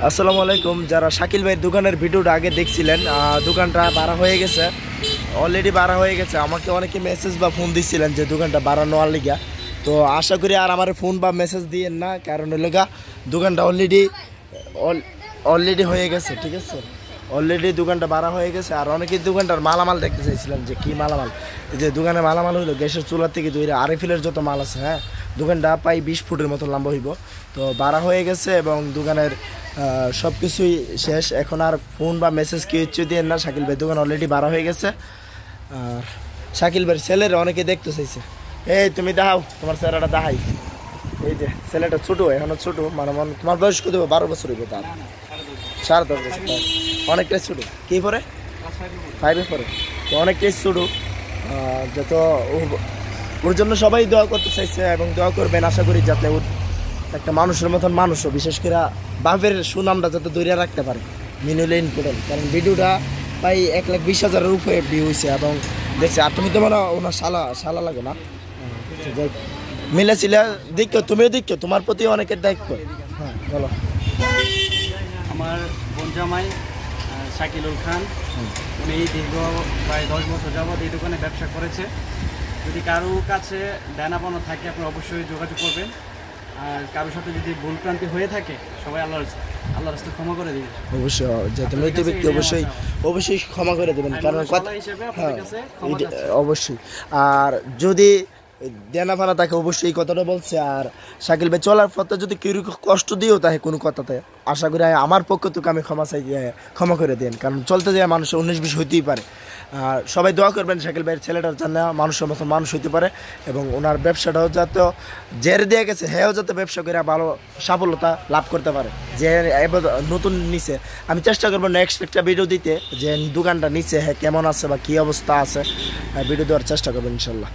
আসসালামু আলাইকুম। যারা শাকিল ভাইয়ের দোকানের ভিডিওটা আগে দেখছিলেন, দোকানটা বাড়া হয়ে গেছে, অলরেডি বাড়া হয়ে গেছে। আমাকে অনেকে মেসেজ বা ফোন দিচ্ছিলেন যে দোকানটা বাড়ানো আর লিগা। তো আশা করি আর আমার ফোন বা মেসেজ দিয়েন না, কারণ লেগা দোকানটা অলরেডি হয়ে গেছে। ঠিক আছে, অলরেডি দোকানটা বাড়া হয়ে গেছে। আর অনেকেই দোকানটার মালামাল দেখতে চাইছিলেন যে কী মালামাল। এই যে দোকানে মালামাল হইলো গ্যাসের চুলার থেকে দইরা আরএফএলের যত মাল আছে। হ্যাঁ, দোকানটা প্রায় 20 ফুটের মতো লম্বা হইব। তো বাড়া হয়ে গেছে এবং দোকানের সব কিছুই শেষ। এখন আর ফোন বা মেসেজ কিছু দিয়ে না, শাকিল ভাই দোকান অলরেডি বাড়া হয়ে গেছে। আর শাকিল ভাইয়ের ছেলেরা অনেকে দেখতে চাইছে। এই তুমি দেখাও তোমার ছেলেটা দেখাই। এই যে ছেলেটা ছোটো, এখনও ছোটো, মানে তোমার বয়স কত? 12 বছর হইব তার। 10.5 বছর, অনেকটাই ছোটো। কী পরে? 5-এ পরে। তো অনেকটাই ছোটো। যত ওর জন্য সবাই দোয়া করতে চাইছে এবং দোয়া করবেন। আশা করি যাতে ওর একটা মানুষের মতন মানুষও, বিশেষ করে বাপের সুনামটা যাতে ধরে রাখতে পারে। মিনুলে ইনপুটেল, কারণ ভিডিওটা প্রায় 1,20,000-এর উপরে ভিউ হয়েছে এবং দেখছি। আর তুমি তো মানে ওনার শালা লাগে না, মিলেছিলে দেখো, তুমিও দেখো, তোমার প্রতি অনেকের দায়িত্ব। হ্যাঁ বলো। আমার বোন জামাই শাকিলুল খান, উনি দীর্ঘ প্রায় 10 বছর যাবৎ এই দোকানে ব্যবসা করেছে। যদি কারো কাছে দেনাপানো থাকে আপনি অবশ্যই যোগাযোগ করবেন। আর কারোর সাথে যদি ভুলক্রান্তি হয়ে থাকে সবাই আল্লাহর রাস্তায় ক্ষমা করে দিবেন। অবশ্যই যাতে মৃত ব্যক্তি অবশ্যই ক্ষমা করে দেবেন, কারণ হ্যাঁ অবশ্যই। আর যদি দেনা ফানা তাকে অবশ্যই এই কথাটা বলছে। আর শাকিল ভাই চলার পথে যদি কেউ কষ্ট দিয়েও তাকে কোনো কথাতে, আশা করি আমার পক্ষ থেকে আমি ক্ষমা করে দেন, কারণ চলতে যায় মানুষের 19-20 হইতেই পারে। আর সবাই দোয়া করবেন শাকিল ভাইয়ের ছেলেটার জন্য মানুষের মতো মানুষ হইতে পারে এবং ওনার ব্যবসাটাও যাতে জের দিয়ে গেছে, হ্যাঁ যাতে ব্যবসা করে ভালো সফলতা লাভ করতে পারে। যে নতুন নিচে আমি চেষ্টা করবো নেক্সট একটা ভিডিও দিতে, যে দোকানটা নিচে হ্যাঁ কেমন আছে বা কী অবস্থা আছে, ভিডিও দেওয়ার চেষ্টা করবো ইনশাল্লাহ।